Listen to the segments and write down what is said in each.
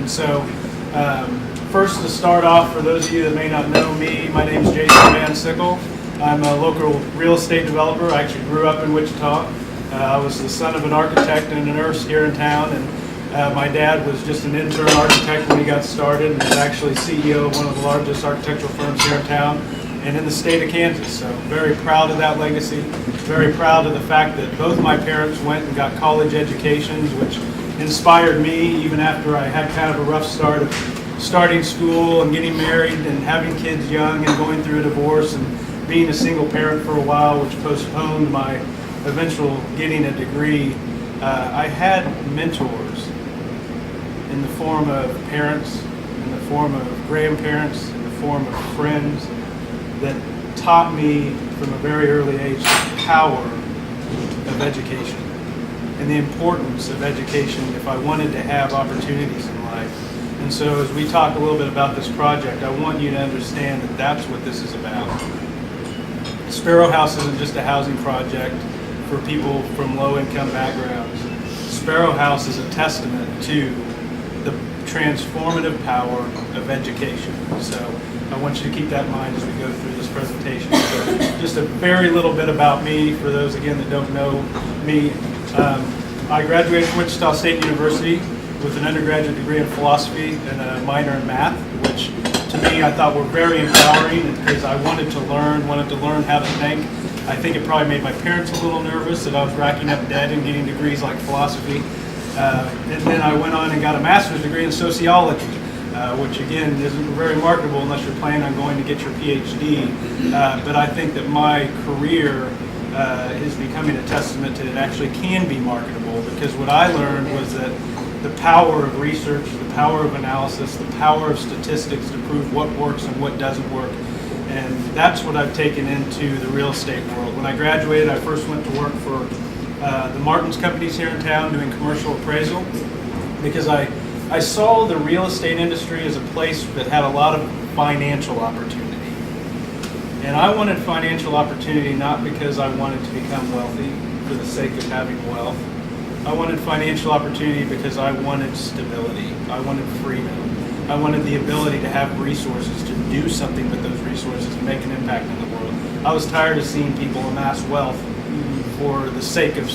And so, first to start off, for those of you that may not know me, my name is Jason Van Sickle. I'm a local real estate developer. I actually grew up in Wichita. I was the son of an architect and a nurse here in town, and my dad was just an intern architect when he got started, and was actually CEO of one of the largest architectural firms here in town and in the state of Kansas. So very proud of that legacy, very proud of the fact that both my parents went and got college educations, which inspired me even after I had kind of a rough start of starting school and getting married and having kids young and going through a divorce and being a single parent for a while, which postponed my eventual getting a degree. I had mentors in the form of parents, in the form of grandparents, in the form of friends that taught me from a very early age the power of education and the importance of education if I wanted to have opportunities in life. And so as we talk a little bit about this project, I want you to understand that that's what this is about. Spero House isn't just a housing project for people from low-income backgrounds. Spero House is a testament to the transformative power of education. So I want you to keep that in mind as we go through this presentation. So just a very little bit about me for those, again, that don't know me. I graduated from Wichita State University with an undergraduate degree in philosophy and a minor in math, which to me I thought were very empowering because I wanted to learn how to think. I think it probably made my parents a little nervous that I was racking up debt and getting degrees like philosophy. And then I went on and got a master's degree in sociology, which again isn't very marketable unless you're planning on going to get your PhD. But I think that my career is becoming a testament to it actually can be marketable, because what I learned was that the power of research, the power of analysis, the power of statistics to prove what works and what doesn't work. And that's what I've taken into the real estate world. When I graduated, I first went to work for the Martin's companies here in town doing commercial appraisal, because I saw the real estate industry as a place that had a lot of financial opportunity. And I wanted financial opportunity not because I wanted to become wealthy for the sake of having wealth. I wanted financial opportunity because I wanted stability. I wanted freedom. I wanted the ability to have resources to do something with those resources and make an impact in the world. I was tired of seeing people amass wealth for the sake of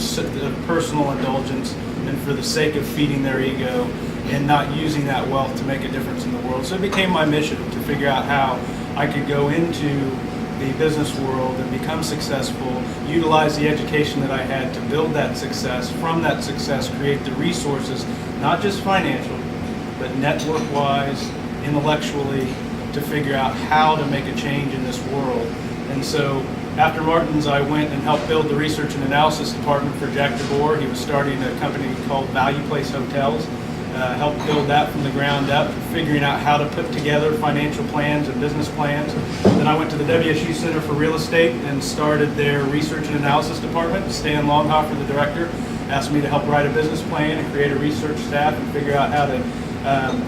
personal indulgence and for the sake of feeding their ego and not using that wealth to make a difference in the world. So it became my mission to figure out how I could go into the business world and become successful, utilize the education that I had to build that success, from that success create the resources, not just financial, but network-wise, intellectually, to figure out how to make a change in this world. And so after Martin's, I went and helped build the research and analysis department for Jack DeBoer. He was starting a company called Value Place Hotels. Helped build that from the ground up, figuring out how to put together financial plans and business plans. Then I went to the WSU Center for Real Estate and started their research and analysis department. Stan Longhofer, the director, asked me to help write a business plan and create a research staff and figure out how to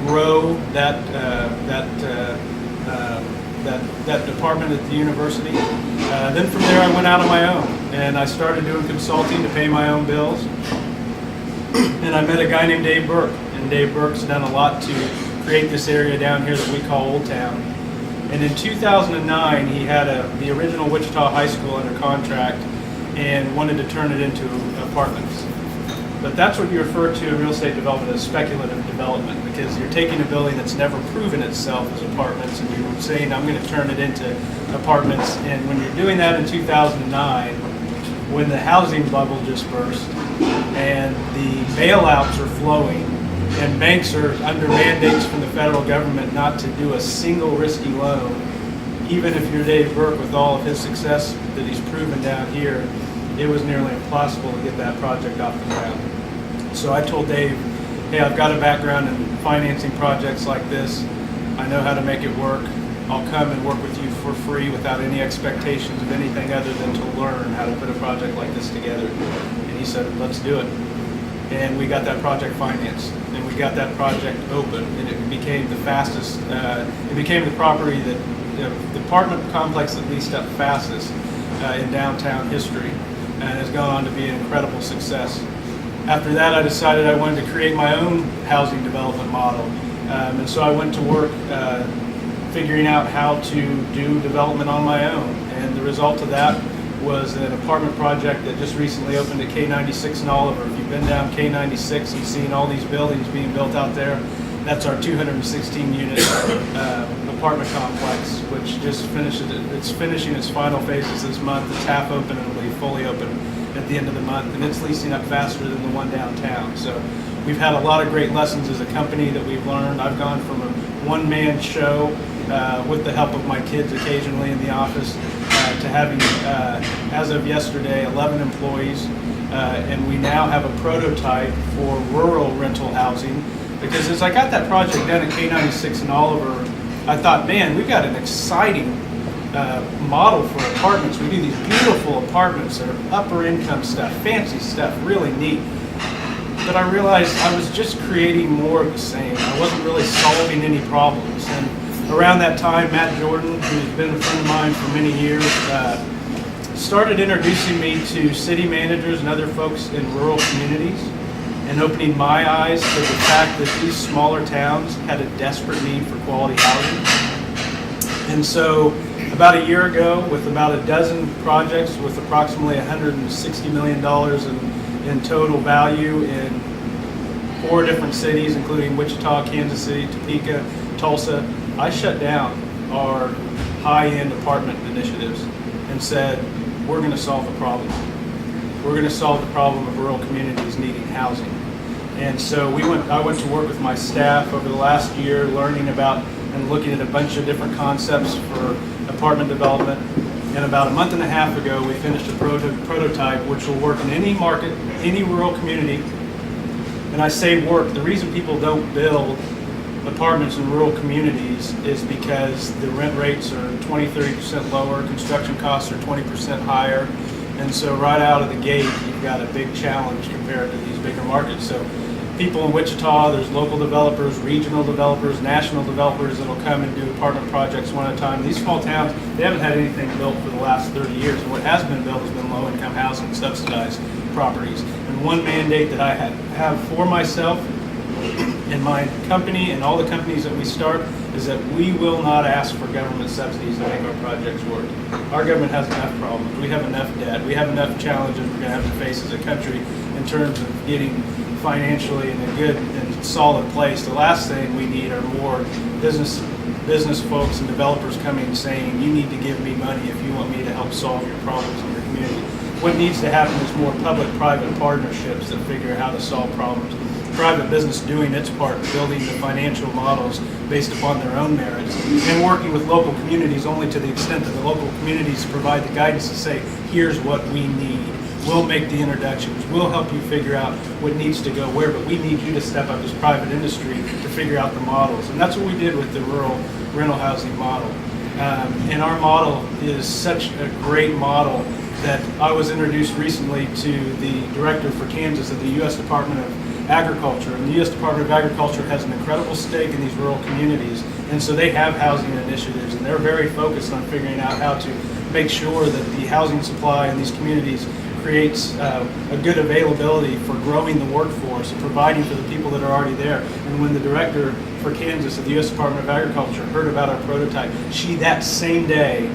grow that department at the university. Then from there I went out on my own and I started doing consulting to pay my own bills. And I met a guy named Dave Burke. And Dave Burke's done a lot to create this area down here that we call Old Town. And in 2009, he had the original Wichita High School under contract and wanted to turn it into apartments. But that's what you refer to in real estate development as speculative development, because you're taking a building that's never proven itself as apartments and you're saying, I'm going to turn it into apartments. And when you're doing that in 2009, when the housing bubble just burst and the bailouts are flowing, and banks are under mandates from the federal government not to do a single risky loan, even if you're Dave Burke with all of his success that he's proven down here, it was nearly impossible to get that project off the ground. So I told Dave, hey, I've got a background in financing projects like this. I know how to make it work. I'll come and work with you for free without any expectations of anything other than to learn how to put a project like this together. And he said, let's do it. And we got that project financed, and we got that project open, and it became the fastest, it became the property that, the apartment complex that leased up fastest in downtown history, and has gone on to be an incredible success. After that, I decided I wanted to create my own housing development model, And so I went to work figuring out how to do development on my own. And the result of that was an apartment project that just recently opened at K96 in Oliver. If you've been down K96 and seen all these buildings being built out there, that's our 216-unit apartment complex, which just it's finishing its final phases this month. It's half open and will be fully open at the end of the month, and it's leasing up faster than the one downtown. So we've had a lot of great lessons as a company that we've learned. I've gone from a one-man show with the help of my kids occasionally in the office to having, as of yesterday, 11 employees, and we now have a prototype for rural rental housing. Because as I got that project done at K96 in Oliver, I thought, man, we've got an exciting model for apartments. We do these beautiful apartments that are upper income stuff, fancy stuff, really neat. But I realized I was just creating more of the same. I wasn't really solving any problems. And around that time, Matt Jordan, who's been a friend of mine for many years, started introducing me to city managers and other folks in rural communities, and opening my eyes to the fact that these smaller towns had a desperate need for quality housing. And so about a year ago, with about a dozen projects with approximately $160 million in total value in 4 different cities, including Wichita, Kansas City, Topeka, Tulsa, I shut down our high-end apartment initiatives and said, we're going to solve the problem. We're going to solve the problem of rural communities needing housing. And so I went to work with my staff over the last year, learning about and looking at a bunch of different concepts for apartment development. And about a month and a half ago, we finished a prototype which will work in any market, any rural community. And I say work, the reason people don't build apartments in rural communities is because the rent rates are 20-30% lower, construction costs are 20% higher. And so right out of the gate, you've got a big challenge compared to these bigger markets. So people in Wichita, there's local developers, regional developers, national developers that'll come and do apartment projects one at a time. These small towns, they haven't had anything built for the last 30 years. And what has been built has been low-income housing, subsidized properties. And one mandate that I have for myself and my company and all the companies that we start is that we will not ask for government subsidies to make our projects work. Our government has enough problems. We have enough debt. We have enough challenges we're going to have to face as a country in terms of getting financially in a good and solid place. The last thing we need are more business folks and developers coming and saying, you need to give me money if you want me to help solve your problems in your community. What needs to happen is more public-private partnerships that figure out how to solve problems. Private business doing its part, building the financial models based upon their own merits, and working with local communities only to the extent that the local communities provide the guidance to say, here's what we need. We'll make the introductions. We'll help you figure out what needs to go where, but we need you to step up as private industry to figure out the models. And that's what we did with the rural rental housing model. And our model is such a great model that I was introduced recently to the director for Kansas of the U.S. Department of Agriculture, and the U.S. Department of Agriculture has an incredible stake in these rural communities, and so they have housing initiatives, and they're very focused on figuring out how to make sure that the housing supply in these communities creates a good availability for growing the workforce and providing for the people that are already there. And when the director for Kansas of the U.S. Department of Agriculture heard about our prototype, she that same day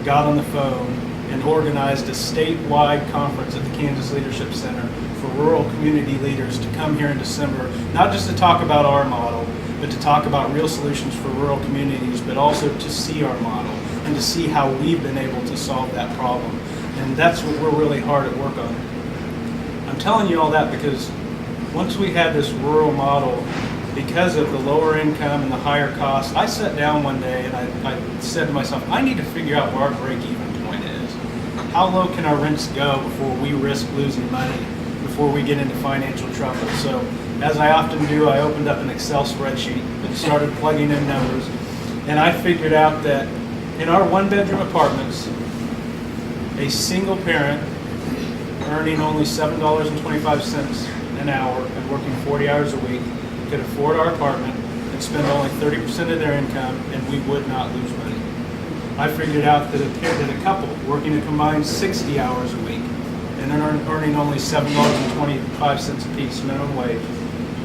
got on the phone and organized a statewide conference at the Kansas Leadership Center for rural community leaders to come here in December, not just to talk about our model, but to talk about real solutions for rural communities, but also to see our model and to see how we've been able to solve that problem. And that's what we're really hard at work on. I'm telling you all that because once we had this rural model, because of the lower income and the higher cost, I sat down one day and I said to myself, I need to figure out where our break-even point is. How low can our rents go before we risk losing money, before we get into financial trouble? So, as I often do, I opened up an Excel spreadsheet and started plugging in numbers. And I figured out that in our one-bedroom apartments, a single parent earning only $7.25 an hour and working 40 hours a week could afford our apartment and spend only 30% of their income, and we would not lose money. I figured out that a couple working a combined 60 hours a week and earning only $7.25 a piece minimum wage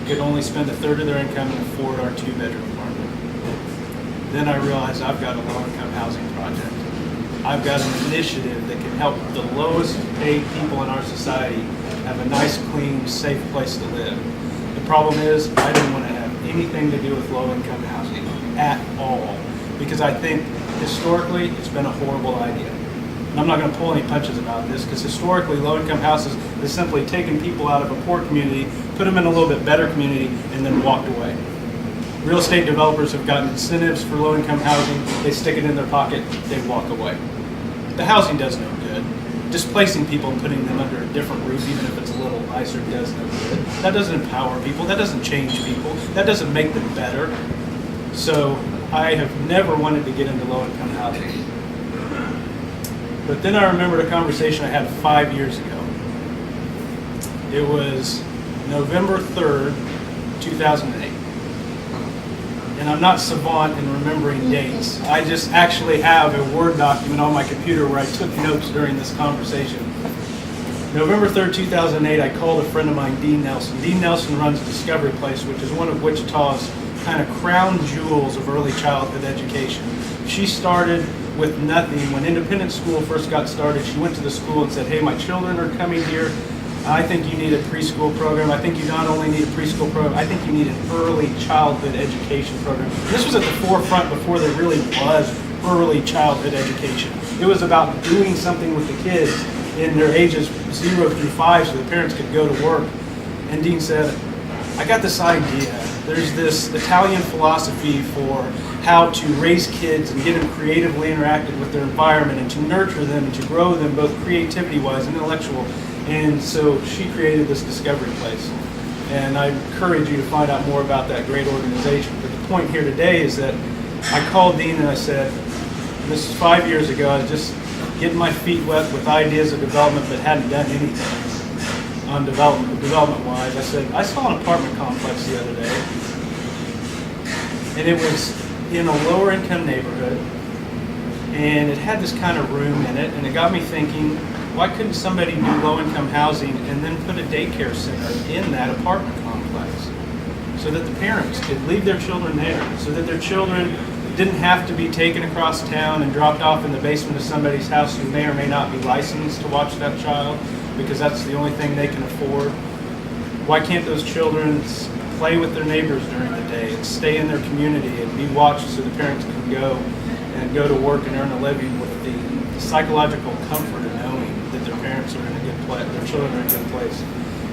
could only spend a third of their income and afford our 2-bedroom apartment. Then I realized I've got a low-income housing project. I've got an initiative that can help the lowest paid people in our society have a nice, clean, safe place to live. The problem is I didn't want to have anything to do with low-income housing at all, because I think historically it's been a horrible idea. And I'm not going to pull any punches about this, because historically low-income houses is simply taking people out of a poor community, put them in a little bit better community, and then walked away. Real estate developers have gotten incentives for low-income housing. They stick it in their pocket, they walk away. The housing does no good. Displacing people and putting them under a different roof, even if it's a little nicer, does no good. That doesn't empower people. That doesn't change people. That doesn't make them better. So I have never wanted to get into low-income housing. But then I remembered a conversation I had 5 years ago. It was November 3rd, 2008. And I'm not savant in remembering dates. I just actually have a Word document on my computer where I took notes during this conversation. November 3rd, 2008, I called a friend of mine, Dean Nelson. Dean Nelson runs Discovery Place, which is one of Wichita's kind of crown jewels of early childhood education. She started with nothing. When independent school first got started, she went to the school and said, hey, my children are coming here. I think you need a preschool program. I think you not only need a preschool program, I think you need an early childhood education program. This was at the forefront before there really was early childhood education. It was about doing something with the kids in their ages 0 through 5 so the parents could go to work. And Dean said, I got this idea. There's this Italian philosophy for how to raise kids and get them creatively interacted with their environment and to nurture them and to grow them both creativity-wise and intellectual. And so she created this Discovery Place. And I encourage you to find out more about that great organization. But the point here today is that I called Dean and I said, this is 5 years ago, I was just getting my feet wet with ideas of development but hadn't done anything on development-wise. I said, I saw an apartment complex the other day, and it was in a lower income neighborhood, and it had this kind of room in it, and it got me thinking, why couldn't somebody do low-income housing and then put a daycare center in that apartment complex so that the parents could leave their children there, so that their children didn't have to be taken across town and dropped off in the basement of somebody's house who may or may not be licensed to watch that child because that's the only thing they can afford. Why can't those children play with their neighbors during the day and stay in their community and be watched so the parents can go to work and earn a living with the psychological comfort of knowing that their parents are in a good place, their children are in a good place.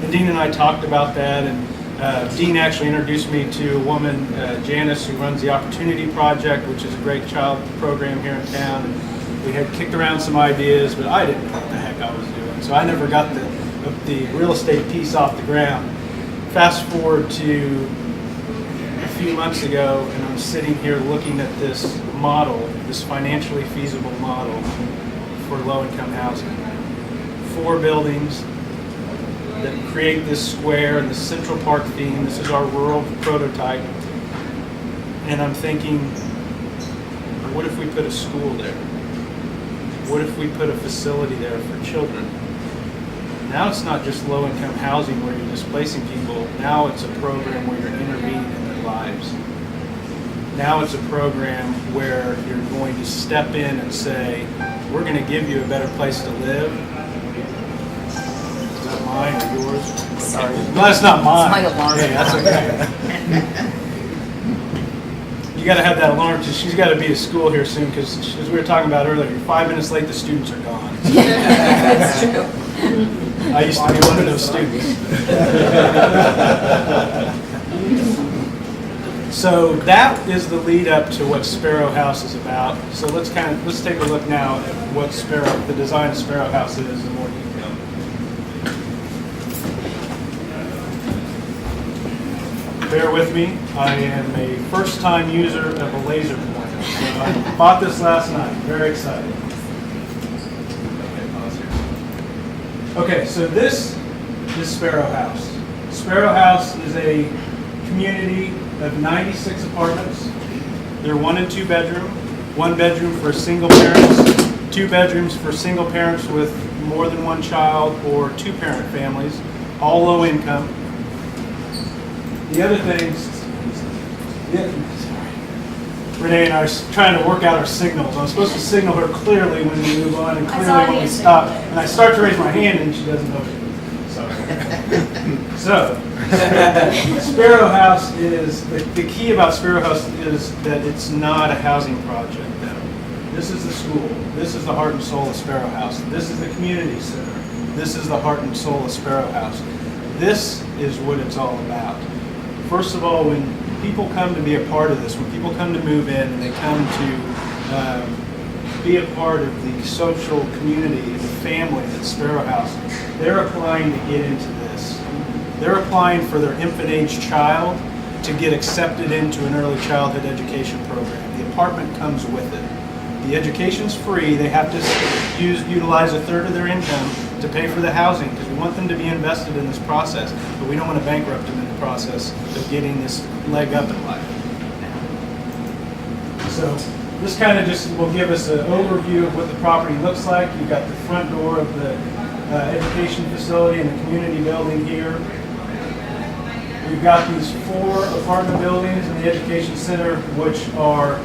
And Dean and I talked about that, and Dean actually introduced me to a woman, Janice, who runs the Opportunity Project, which is a great child program here in town. And we had kicked around some ideas, but I didn't know what the heck I was doing, so I never got the real estate piece off the ground. Fast forward to a few months ago, and I'm sitting here looking at this model, this financially feasible model for low-income housing. 4 buildings that create this square and the Central Park theme. This is our rural prototype. And I'm thinking, what if we put a school there? What if we put a facility there for children? Now it's not just low-income housing where you're displacing people. Now it's a program where you're intervening in their lives. Now it's a program where you're going to step in and say, we're going to give you a better place to live. Is that mine or yours? Sorry. No, that's not mine. It's my alarm. Hey, that's okay. You got to have that alarm. She's got to be to school here soon because, as we were talking about earlier, you're 5 minutes late, the students are gone. That's true. I used to be one of those students. So that is the lead up to what Spero House is about. So let's take a look now at what the design of Spero House is in more detail. Bear with me. I am a first-time user of a laser pointer. So I bought this last night. Very excited. Okay, pause here. Okay, so this is Spero House. Spero House is a community of 96 apartments. They're 1 and 2 bedroom, 1 bedroom for single parents, 2 bedrooms for single parents with more than 1 child or 2-parent families, all low income. The other things, Renee and I are trying to work out our signals. I'm supposed to signal her clearly when we move on and clearly when we stop. And I start to raise my hand and she doesn't know it. So, Spero House is, the key about Spero House is that it's not a housing project. This is the school. This is the heart and soul of Spero House. This is the community center. This is the heart and soul of Spero House. This is what it's all about. First of all, when people come to be a part of this, when people come to move in and they come to be a part of the social community, the family that's Spero House, they're applying to get into this. They're applying for their infant age child to get accepted into an early childhood education program. The apartment comes with it. The education's free. They have to utilize a third of their income to pay for the housing because we want them to be invested in this process, but we don't want to bankrupt them in the process of getting this leg up in life. So this kind of just will give us an overview of what the property looks like. You've got the front door of the education facility and the community building here. We've got these 4 apartment buildings in the education center, which are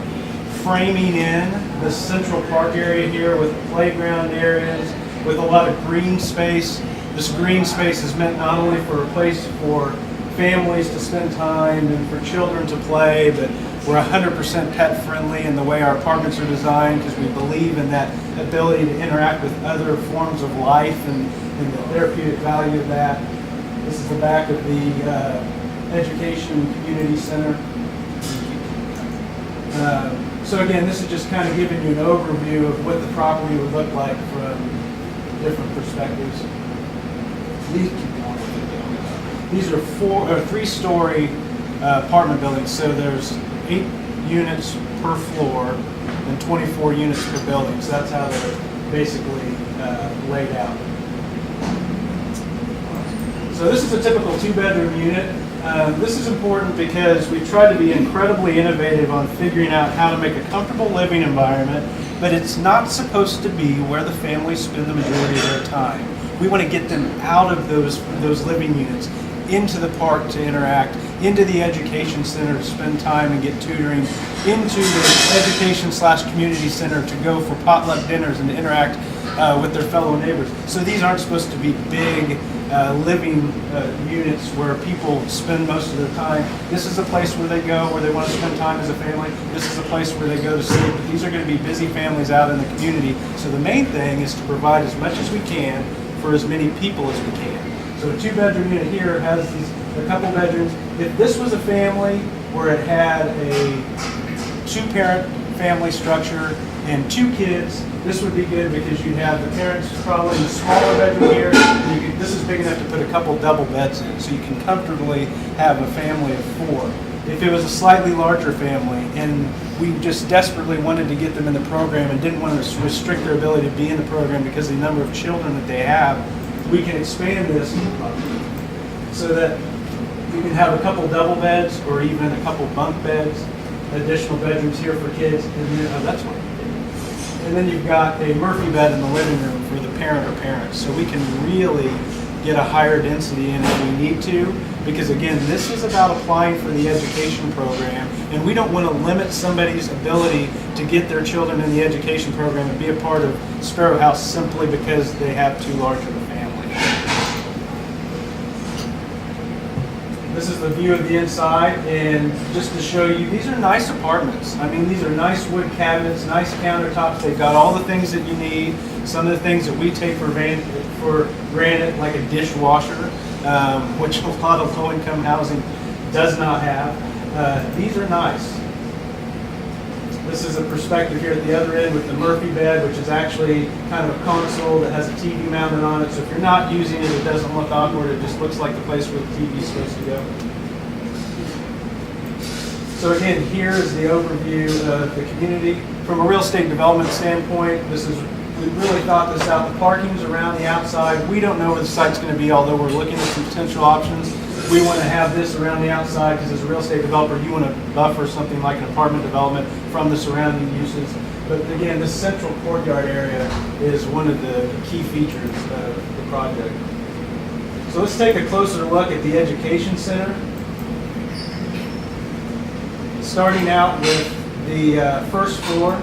framing in the central park area here with playground areas, with a lot of green space. This green space is meant not only for a place for families to spend time and for children to play, but we're 100% pet friendly in the way our apartments are designed because we believe in that ability to interact with other forms of life and the therapeutic value of that. This is the back of the Education Community Center. So again, this is just kind of giving you an overview of what the property would look like from different perspectives. These are 3-story apartment buildings, so there's 8 units per floor and 24 units per building. So that's how they're basically laid out. So this is a typical 2-bedroom unit. This is important because we tried to be incredibly innovative on figuring out how to make a comfortable living environment, but it's not supposed to be where the families spend the majority of their time. We want to get them out of those living units, into the park to interact, into the education center to spend time and get tutoring, into the education/community center to go for potluck dinners and to interact with their fellow neighbors. So these aren't supposed to be big living units where people spend most of their time. This is a place where they go where they want to spend time as a family. This is a place where they go to sleep. But these are going to be busy families out in the community. So the main thing is to provide as much as we can for as many people as we can. So a 2-bedroom unit here has a couple bedrooms. If this was a family where it had a 2-parent family structure and 2 kids, this would be good because you'd have the parents probably in the smaller bedroom here. This is big enough to put a couple double beds in, so you can comfortably have a family of 4. If it was a slightly larger family and we just desperately wanted to get them in the program and didn't want to restrict their ability to be in the program because of the number of children that they have, we can expand this so that you can have a couple double beds or even a couple bunk beds, additional bedrooms here for kids, and then, that's one. And then you've got a Murphy bed in the living room for the parent or parents. So we can really get a higher density in if we need to, because again, this is about applying for the education program, and we don't want to limit somebody's ability to get their children in the education program and be a part of Spero House simply because they have too large of a family. This is the view of the inside, and just to show you, these are nice apartments. I mean, these are nice wood cabinets, nice countertops. They've got all the things that you need. Some of the things that we take for granted, like a dishwasher, which a lot of low-income housing does not have. These are nice. This is a perspective here at the other end with the Murphy bed, which is actually kind of a console that has a TV mounted on it. So if you're not using it, it doesn't look awkward. It just looks like the place where the TV is supposed to go. So again, here is the overview of the community. From a real estate development standpoint, we really thought this out. The parking's around the outside. We don't know where the site's going to be, although we're looking at some potential options. We want to have this around the outside because as a real estate developer, you want to buffer something like an apartment development from the surrounding uses. But again, this central courtyard area is one of the key features of the project. So let's take a closer look at the education center. Starting out with the first floor,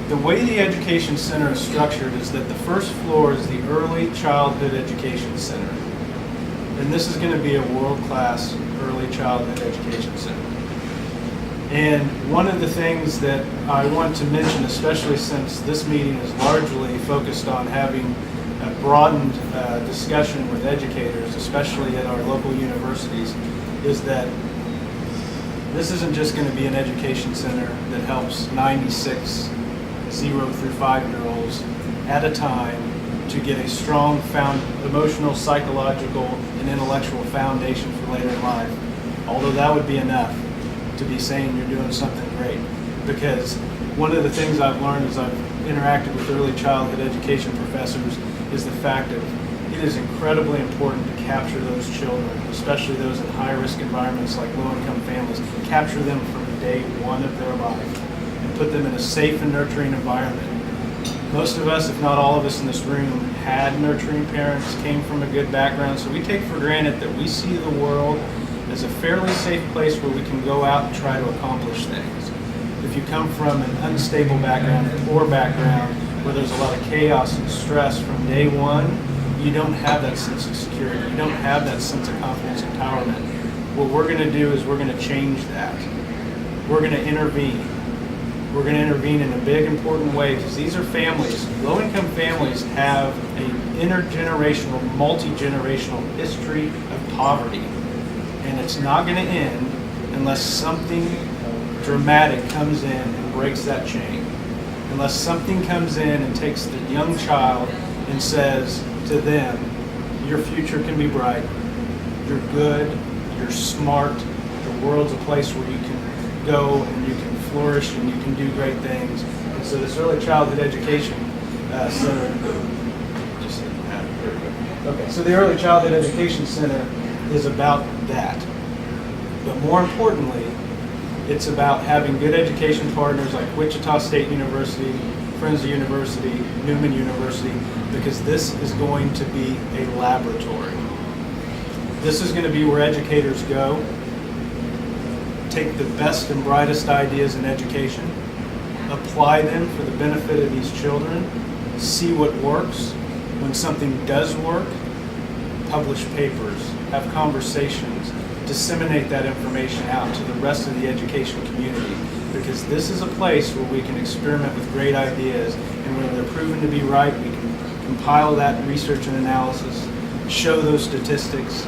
the way the Education Center is structured is that the first floor is the Early Childhood Education Center. And this is going to be a world-class early childhood education center. And one of the things that I want to mention, especially since this meeting is largely focused on having a broadened discussion with educators, especially at our local universities, is that this isn't just going to be an education center that helps 96 0 through 5-year-olds at a time to get a strong emotional, psychological, and intellectual foundation for later in life. Although that would be enough to be saying you're doing something great. Because one of the things I've learned as I've interacted with early childhood education professors is the fact that it is incredibly important to capture those children, especially those in high-risk environments like low-income families, capture them from day one of their life and put them in a safe and nurturing environment. Most of us, if not all of us in this room, had nurturing parents, came from a good background, so we take for granted that we see the world as a fairly safe place where we can go out and try to accomplish things. If you come from an unstable background, a poor background, where there's a lot of chaos and stress from day one, you don't have that sense of security. You don't have that sense of confidence and empowerment. What we're going to do is we're going to change that. We're going to intervene. We're going to intervene in a big, important way because these are families. Low-income families have an intergenerational, multi-generational history of poverty. And it's not going to end unless something dramatic comes in and breaks that chain. Unless something comes in and takes the young child and says to them, your future can be bright, you're good, you're smart, the world's a place where you can go and you can flourish and you can do great things. And so this early childhood education center, so the early childhood education center is about that. But more importantly, it's about having good education partners like Wichita State University, Friends of University, Newman University, because this is going to be a laboratory. This is going to be where educators go, take the best and brightest ideas in education, apply them for the benefit of these children, see what works. When something does work, publish papers, have conversations, disseminate that information out to the rest of the education community, because this is a place where we can experiment with great ideas, and when they're proven to be right, we can compile that research and analysis, show those statistics,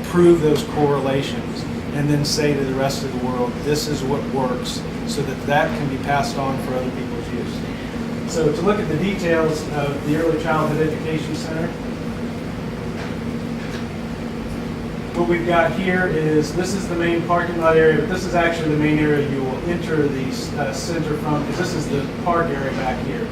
prove those correlations, and then say to the rest of the world, this is what works, so that that can be passed on for other people's use. So to look at the details of the Early Childhood Education Center, what we've got here is, this is the main parking lot area, but this is actually the main area you will enter the center from, because this is the park area back here.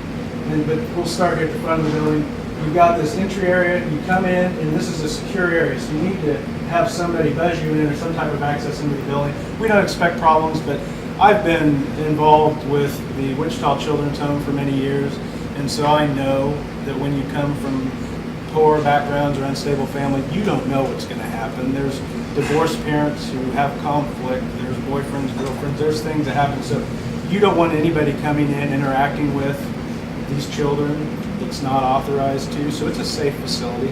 But we'll start here at the front of the building. You've got this entry area, you come in, and this is a secure area, so you need to have somebody buzz you in or some type of access into the building. We don't expect problems, but I've been involved with the Wichita Children's Home for many years, and so I know that when you come from poor backgrounds or unstable family, you don't know what's going to happen. There's divorced parents who have conflict, there's boyfriends, girlfriends, there's things that happen. So you don't want anybody coming in, interacting with these children that's not authorized to, so it's a safe facility.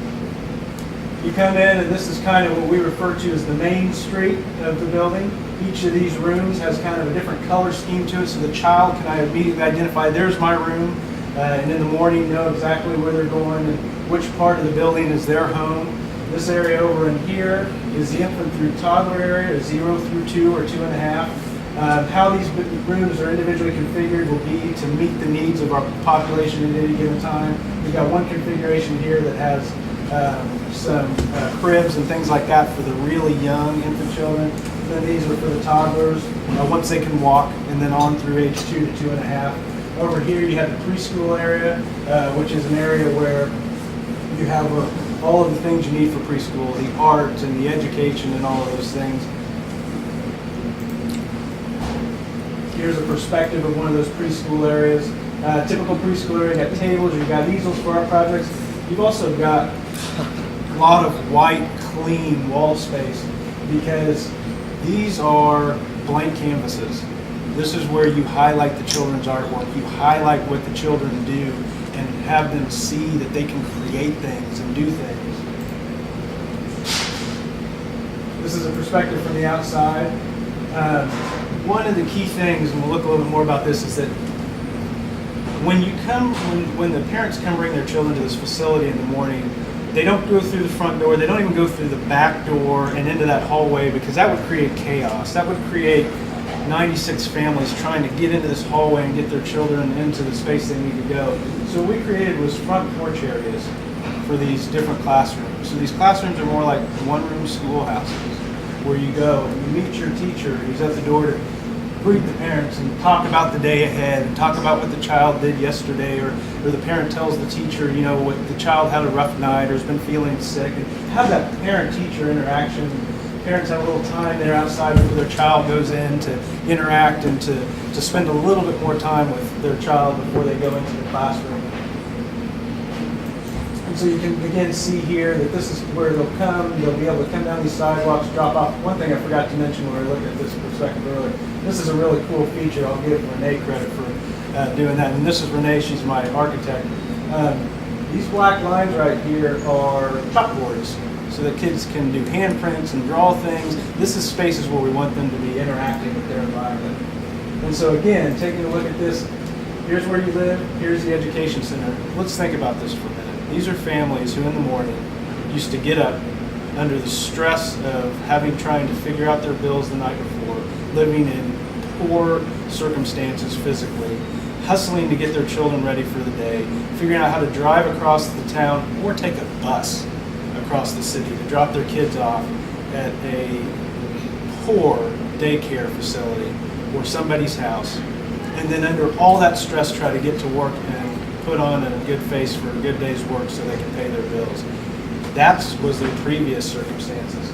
You come in, and this is kind of what we refer to as the main street of the building. Each of these rooms has kind of a different color scheme to it, so the child can immediately identify, there's my room, and in the morning know exactly where they're going and which part of the building is their home. This area over in here is the infant through toddler area, 0 through 2 or 2.5. How these rooms are individually configured will be to meet the needs of our population at any given time. We've got one configuration here that has some cribs and things like that for the really young infant children. Then these are for the toddlers, once they can walk, and then on through age 2 to 2.5. Over here you have the preschool area, which is an area where you have all of the things you need for preschool, the art and the education and all of those things. Here's a perspective of one of those preschool areas. Typical preschool area, you've got tables, you've got easels for our projects. You've also got a lot of white, clean wall space, because these are blank canvases. This is where you highlight the children's artwork. You highlight what the children do and have them see that they can create things and do things. This is a perspective from the outside. One of the key things, and we'll look a little bit more about this, is that when the parents come bring their children to this facility in the morning, they don't go through the front door, they don't even go through the back door and into that hallway, because that would create chaos. That would create 96 families trying to get into this hallway and get their children into the space they need to go. So what we created was front porch areas for these different classrooms. So these classrooms are more like one-room schoolhouses, where you go and you meet your teacher who's at the door to greet the parents and talk about the day ahead and talk about what the child did yesterday, or the parent tells the teacher, you know, what the child had a rough night or has been feeling sick, and have that parent-teacher interaction. Parents have a little time there outside before their child goes in to interact and to spend a little bit more time with their child before they go into the classroom. And so you can again see here that this is where they'll be able to come down these sidewalks, drop off. One thing I forgot to mention when we were looking at this perspective earlier, this is a really cool feature. I'll give Renee credit for doing that. And this is Renee, she's my architect. These black lines right here are chalkboards, so that kids can do handprints and draw things. This is spaces where we want them to be interacting with their environment. And so again, taking a look at this, here's where you live, here's the education center. Let's think about this for a minute. These are families who in the morning used to get up under the stress of trying to figure out their bills the night before, living in poor circumstances physically, hustling to get their children ready for the day, figuring out how to drive across the town or take a bus across the city to drop their kids off at a poor daycare facility or somebody's house, and then under all that stress try to get to work and put on a good face for a good day's work so they can pay their bills. That was their previous circumstances.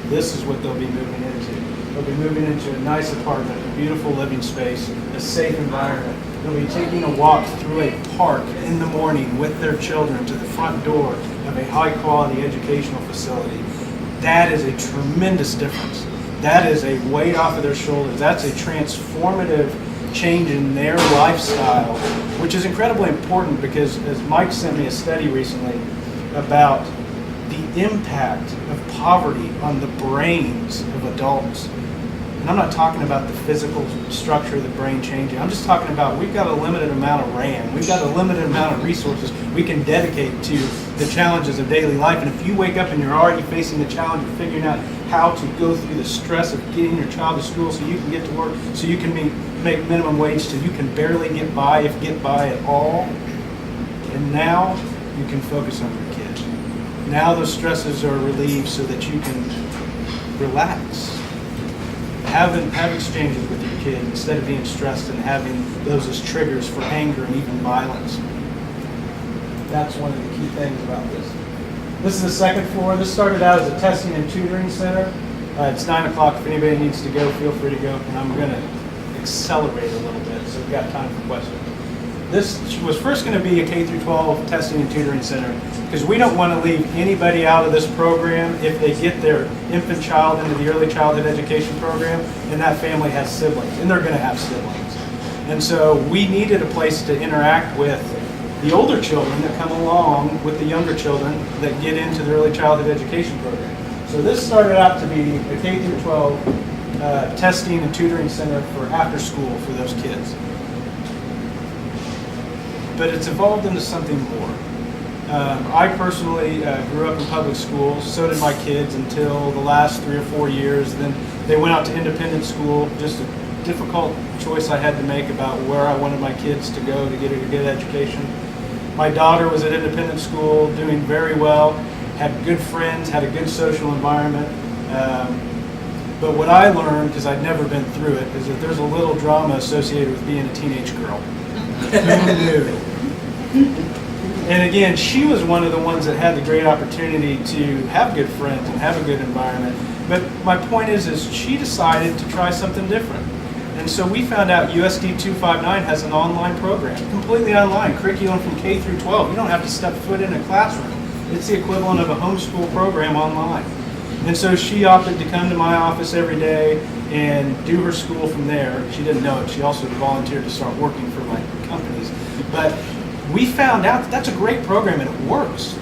This is what they'll be moving into. They'll be moving into a nice apartment, a beautiful living space, a safe environment. They'll be taking a walk through a park in the morning with their children to the front door of a high-quality educational facility. That is a tremendous difference. That is a weight off of their shoulders. That's a transformative change in their lifestyle, which is incredibly important because, as Mike sent me a study recently about the impact of poverty on the brains of adults. And I'm not talking about the physical structure of the brain changing. I'm just talking about we've got a limited amount of RAM. We've got a limited amount of resources we can dedicate to the challenges of daily life. And if you wake up and you're already facing the challenge of figuring out how to go through the stress of getting your child to school so you can get to work, so you can make minimum wage, so you can barely get by, if get by at all, and now you can focus on your kids. Now those stresses are relieved so that you can relax. Have exchanges with your kid instead of being stressed and having those as triggers for anger and even violence. That's one of the key things about this. This is the second floor. This started out as a testing and tutoring center. It's 9 o'clock. If anybody needs to go, feel free to go. And I'm going to accelerate a little bit so we've got time for questions. This was first going to be a K-12 testing and tutoring center because we don't want to leave anybody out of this program if they get their infant child into the early childhood education program and that family has siblings, and they're going to have siblings. And so we needed a place to interact with the older children that come along with the younger children that get into the early childhood education program. So this started out to be a K-12 testing and tutoring center for after school for those kids. But it's evolved into something more. I personally grew up in public schools, so did my kids until the last 3 or 4 years. Then they went out to independent school, just a difficult choice I had to make about where I wanted my kids to go to get a good education. My daughter was at independent school, doing very well, had good friends, had a good social environment. But what I learned, because I'd never been through it, is that there's a little drama associated with being a teenage girl. And again, she was one of the ones that had the great opportunity to have good friends and have a good environment. But my point is she decided to try something different. And so we found out USD 259 has an online program, completely online, curriculum from K through 12. You don't have to step foot in a classroom. It's the equivalent of a homeschool program online. And so she opted to come to my office every day and do her school from there. She didn't know it. She also volunteered to start working for like companies. But we found out that that's a great program and it works.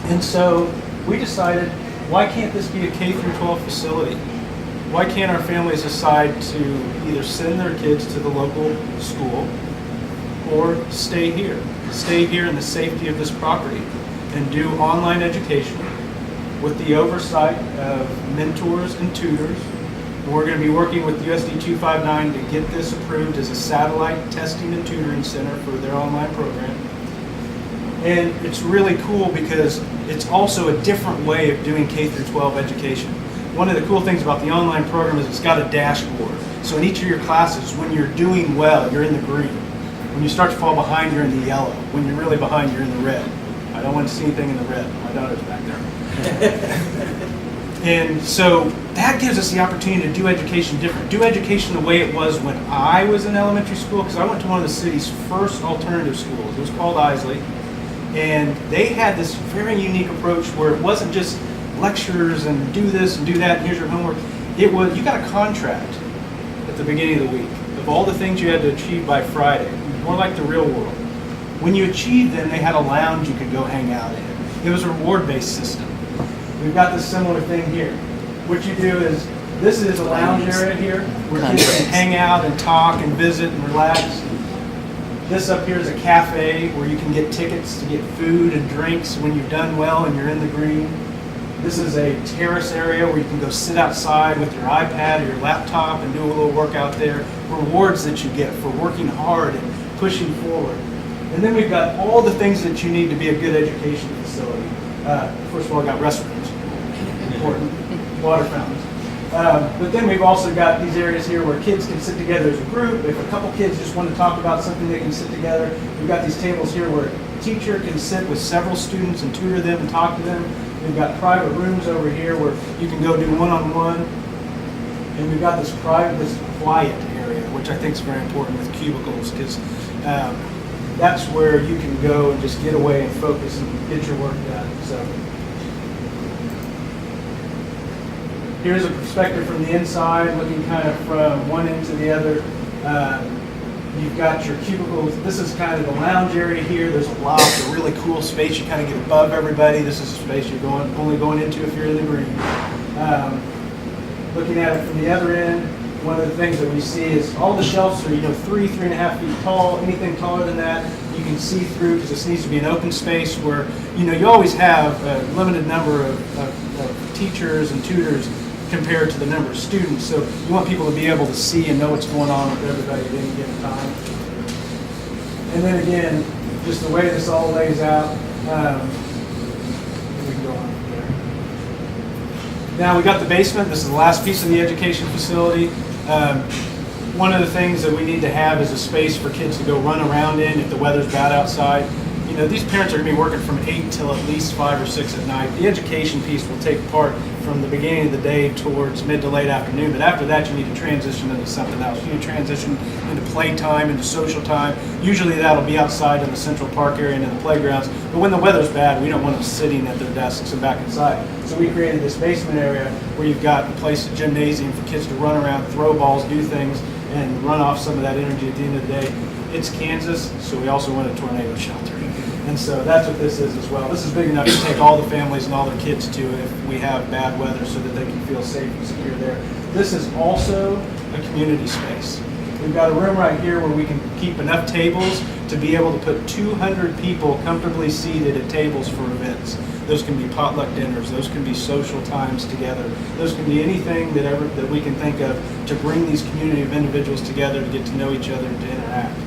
And so we decided, why can't this be a K through 12 facility? Why can't our families decide to either send their kids to the local school or stay here in the safety of this property and do online education with the oversight of mentors and tutors. And we're going to be working with USD 259 to get this approved as a satellite testing and tutoring center for their online program. And it's really cool because it's also a different way of doing K through 12 education. One of the cool things about the online program is it's got a dashboard. So in each of your classes, when you're doing well, you're in the green. When you start to fall behind, you're in the yellow. When you're really behind, you're in the red. I don't want to see anything in the red. My daughter's back there. And so that gives us the opportunity to do education different. Do education the way it was when I was in elementary school, because I went to one of the city's first alternative schools. It was called Isley. And they had this very unique approach where it wasn't just lectures and do this and do that and here's your homework. It was, you got a contract at the beginning of the week of all the things you had to achieve by Friday, more like the real world. When you achieved them, they had a lounge you could go hang out in. It was a reward-based system. We've got this similar thing here. What you do is, this is a lounge area here where kids can hang out and talk and visit and relax. This up here is a cafe where you can get tickets to get food and drinks when you've done well and you're in the green. This is a terrace area where you can go sit outside with your iPad or your laptop and do a little workout there. Rewards that you get for working hard and pushing forward. And then we've got all the things that you need to be a good education facility. First of all, we've got restrooms, important, water fountains. But then we've also got these areas here where kids can sit together as a group. If a couple kids just want to talk about something, they can sit together. We've got these tables here where a teacher can sit with several students and tutor them and talk to them. We've got private rooms over here where you can go do one-on-one. And we've got this private, this quiet area, which I think is very important with cubicles, because that's where you can go and just get away and focus and get your work done. So here's a perspective from the inside, looking kind of from one end to the other. You've got your cubicles. This is kind of the lounge area here. There's a lot of really cool space. You kind of get above everybody. This is a space you're only going into if you're in the green. Looking at it from the other end, one of the things that we see is all the shelves are 3.5 feet tall. Anything taller than that, you can see through, because this needs to be an open space where you always have a limited number of teachers and tutors compared to the number of students. So you want people to be able to see and know what's going on with everybody at any given time. And then again, just the way this all lays out, we can go on from there. Now we got the basement. This is the last piece of the education facility. One of the things that we need to have is a space for kids to go run around in if the weather's bad outside. These parents are going to be working from 8 till at least 5 or 6 at night. The education piece will take part from the beginning of the day towards mid to late afternoon, but after that you need to transition into something else. You need to transition into playtime, into social time. Usually that'll be outside in the Central Park area and in the playgrounds, but when the weather's bad, we don't want them sitting at their desks and back inside. So we created this basement area where you've got a place, a gymnasium for kids to run around, throw balls, do things, and run off some of that energy at the end of the day. It's Kansas, so we also want a tornado shelter. And so that's what this is as well. This is big enough to take all the families and all their kids to if we have bad weather, so that they can feel safe and secure there. This is also a community space. We've got a room right here where we can keep enough tables to be able to put 200 people comfortably seated at tables for events. Those can be potluck dinners. Those can be social times together. Those can be anything that we can think of to bring these community of individuals together to get to know each other and to interact.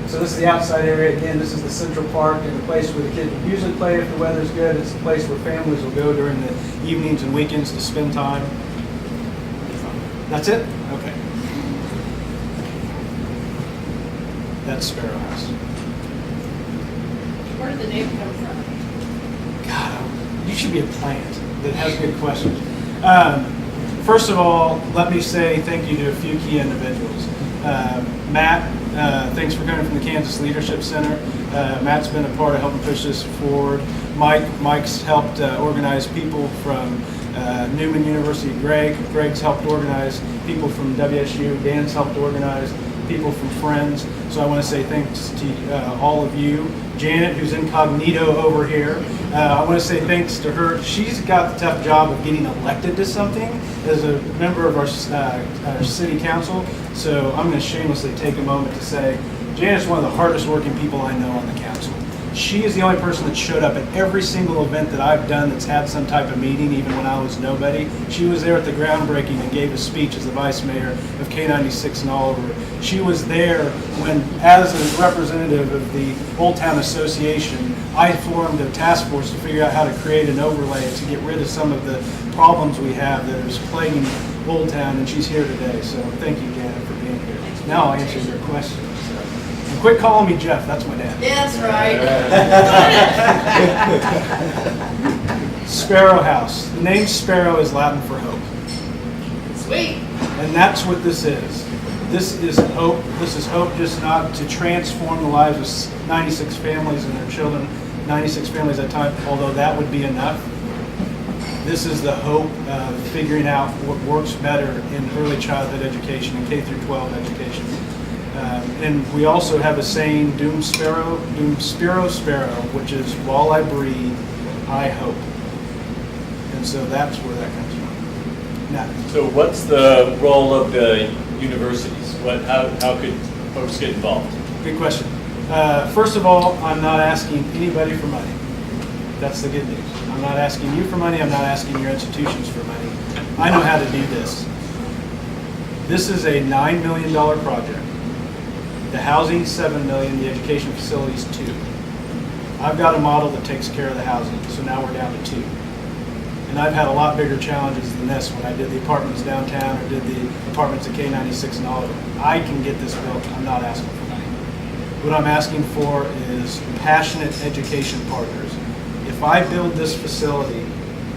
So this is the outside area. Again, this is the Central Park and the place where the kids usually play if the weather's good. It's a place where families will go during the evenings and weekends to spend time. That's it? Okay. That's Spero House. Where did the name come from? God, you should be a plant that has good questions. First of all, let me say thank you to a few key individuals. Matt, thanks for coming from the Kansas Leadership Center. Matt's been a part of helping push this forward. Mike's helped organize people from Newman University, Greg's helped organize, people from WSU, Dan's helped organize, people from Friends. So I want to say thanks to all of you. Janet, who's incognito over here, I want to say thanks to her. She's got the tough job of getting elected to something as a member of our city council. So I'm going to shamelessly take a moment to say, Janet's one of the hardest working people I know on the council. She is the only person that showed up at every single event that I've done that's had some type of meeting, even when I was nobody. She was there at the groundbreaking and gave a speech as the vice mayor of K96 and all over. She was there when, as a representative of the Old Town Association, I formed a task force to figure out how to create an overlay to get rid of some of the problems we have that is plaguing Old Town, and she's here today. So thank you, Janet, for being here. Now I'll answer your questions. And quit calling me Jeff, that's my dad. Yeah, that's right. Spero House. The name Spero is Latin for hope. Sweet. And that's what this is. This is hope. This is hope just not to transform the lives of 96 families and their children, 96 families at a time, although that would be enough. This is the hope of figuring out what works better in early childhood education and K through 12 education. And we also have a saying, Dum Spero, Spero, which is while I breathe, I hope. And so that's where that comes from. Now, So what's the role of the universities? How could folks get involved? good question. First of all, I'm not asking anybody for money. That's the good news. I'm not asking you for money. I'm not asking your institutions for money. I know how to do this. This is a $9 million project. The housing, $7 million. The education facilities, $2 million. I've got a model that takes care of the housing, so now we're down to $2 million. And I've had a lot bigger challenges than this when I did the apartments downtown or did the apartments at K96 and all of it. I can get this built. I'm not asking for money. What I'm asking for is passionate education partners. If I build this facility,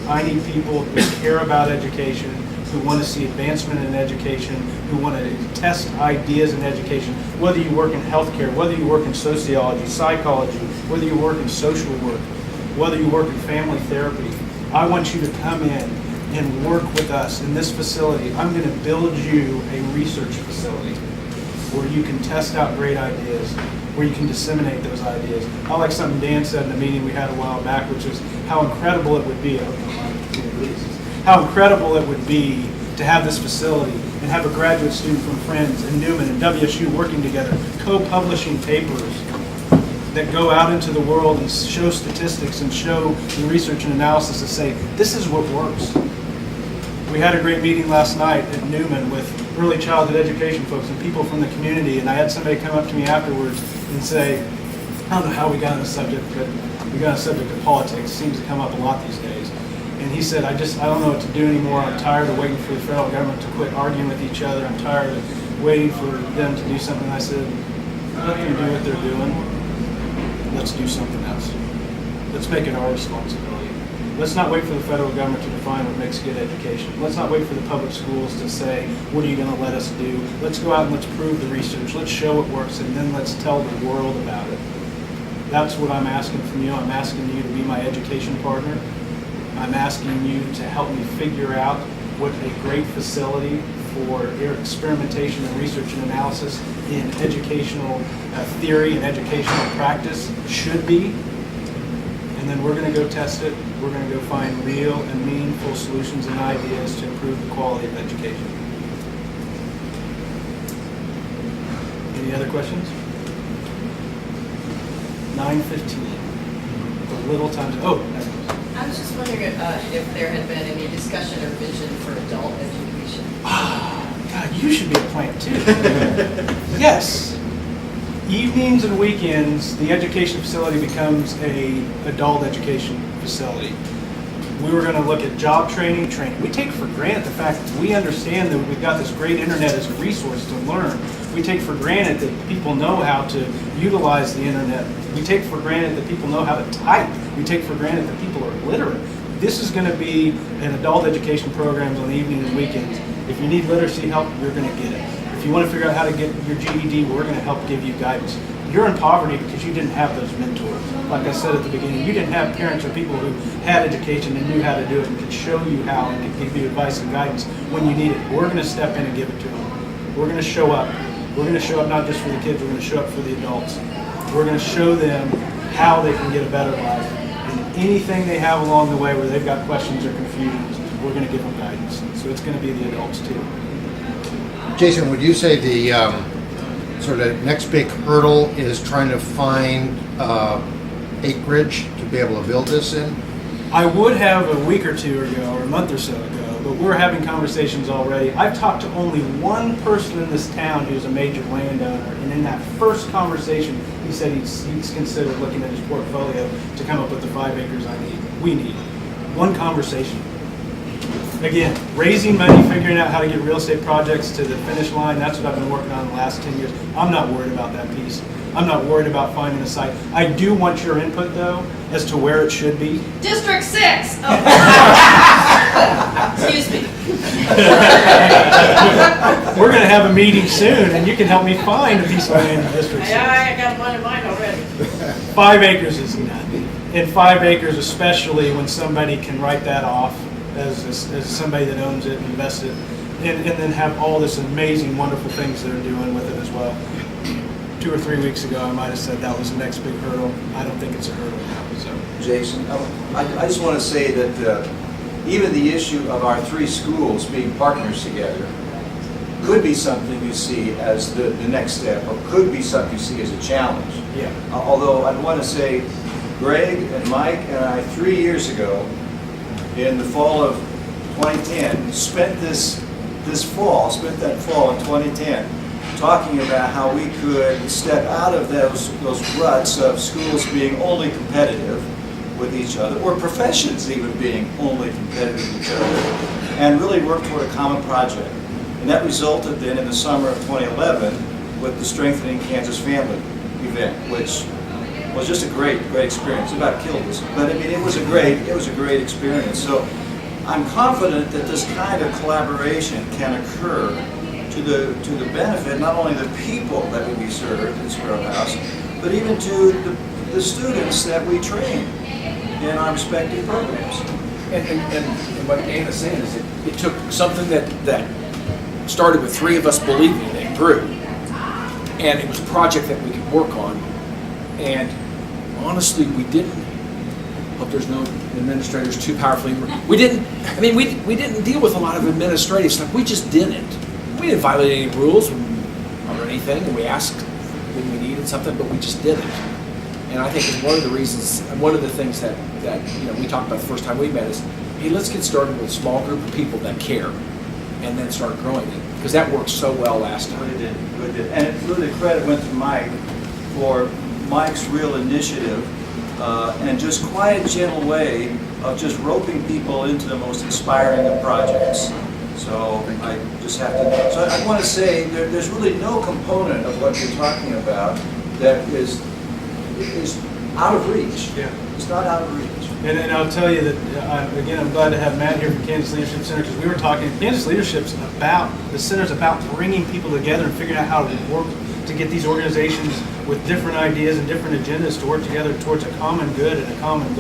I need people who care about education, who want to see advancement in education, who want to test ideas in education, whether you work in healthcare, whether you work in sociology, psychology, whether you work in social work, whether you work in family therapy. I want you to come in and work with us in this facility. I'm going to build you a research facility where you can test out great ideas, where you can disseminate those ideas. I like something Dan said in a meeting we had a while back, which is how incredible it would be, how incredible it would be to have this facility and have a graduate student from Friends and Newman and WSU working together, co-publishing papers that go out into the world and show statistics and show the research and analysis to say, this is what works. We had a great meeting last night at Newman with early childhood education folks and people from the community, and I had somebody come up to me afterwards and say, I don't know how we got on the subject, but we got on the subject of politics. It seems to come up a lot these days. And he said, I don't know what to do anymore. I'm tired of waiting for the federal government to quit arguing with each other. I'm tired of waiting for them to do something. I said, let them do what they're doing. Let's do something else. Let's make it our responsibility. Let's not wait for the federal government to define what makes good education. Let's not wait for the public schools to say, what are you going to let us do? Let's go out and let's prove the research. Let's show it works, and then let's tell the world about it. That's what I'm asking from you. I'm asking you to be my education partner. I'm asking you to help me figure out what a great facility for experimentation and research and analysis in educational theory and educational practice should be. And then we're going to go test it. We're going to go find real and meaningful solutions and ideas to improve the quality of education. Any other questions? 9:15. A little time to, I was just wondering if there had been any discussion or vision for adult education. God, you should be a plant too. Yes. Evenings and weekends, the education facility becomes an adult education facility. We were going to look at job training. We take for granted the fact that we understand that we've got this great internet as a resource to learn. We take for granted that people know how to utilize the internet. We take for granted that people know how to type. We take for granted that people are literate. This is going to be an adult education programs on the evening and weekends. If you need literacy help, you're going to get it. If you want to figure out how to get your GED, we're going to help give you guidance. You're in poverty because you didn't have those mentors. Like I said at the beginning, you didn't have parents or people who had education and knew how to do it and could show you how and could give you advice and guidance when you need it. We're going to step in and give it to them. We're going to show up. We're going to show up not just for the kids, we're going to show up for the adults. We're going to show them how they can get a better life. And anything they have along the way where they've got questions or confusions, we're going to give them guidance. So it's going to be the adults too. Jason, would you say the sort of next big hurdle is trying to find acreage to be able to build this in? I would have a week or two ago or a month or so ago, but we're having conversations already. I've talked to only one person in this town who's a major landowner, and in that first conversation, he said he's considered looking at his portfolio to come up with the 5 acres we need. One conversation. Again, raising money, figuring out how to get real estate projects to the finish line, that's what I've been working on the last 10 years. I'm not worried about that piece. I'm not worried about finding a site. I do want your input, though, as to where it should be. District 6. Oh. Excuse me. We're going to have a meeting soon, and you can help me find a piece of land in District 6. I got one in mind already. 5 acres is enough. And 5 acres, especially when somebody can write that off as somebody that owns it and invests it, and then have all this amazing, wonderful things they're doing with it as well. 2 or 3 weeks ago, I might have said that was the next big hurdle. I don't think it's a hurdle now. So, Jason, I just want to say that even the issue of our 3 schools being partners together could be something you see as the next step, or could be something you see as a challenge. yeah. Although I'd want to say Greg and Mike and I 3 years ago, in the fall of 2010, spent that fall in 2010 talking about how we could step out of those ruts of schools being only competitive with each other, or professions even being only competitive with each other, and really work toward a common project. And that resulted then in the summer of 2011 with the Strengthening Kansas Family event, which was just a great experience. It about killed us, but I mean it was a great experience. So I'm confident that this kind of collaboration can occur to the benefit not only of the people that will be served in Spero House, but even to the students that we train in our respective programs. And what Dan is saying is it took something that started with 3 of us believing it grew, and it was a project that we could work on. And honestly, we didn't. Hope there's no administrators too powerfully. We didn't. I mean, we didn't deal with a lot of administrative stuff. We just didn't. We didn't violate any rules or anything, and we asked when we needed something, but we just didn't. And I think one of the reasons, and one of the things that we talked about the first time we met is, hey, let's get started with a small group of people that care, and then start growing it, because that worked so well last time. It did. And really credit went to Mike for Mike's real initiative and just quiet, gentle way of just roping people into the most inspiring of projects. So I just have to. So I want to say there's really no component of what you're talking about that is out of reach. Yeah. It's not out of reach. And I'll tell you that, again, I'm glad to have Matt here from Kansas Leadership Center, because we were talking, Kansas Leadership's about, the center's about bringing people together and figuring out how to work to get these organizations with different ideas and different agendas to work together towards a common good and a common goal.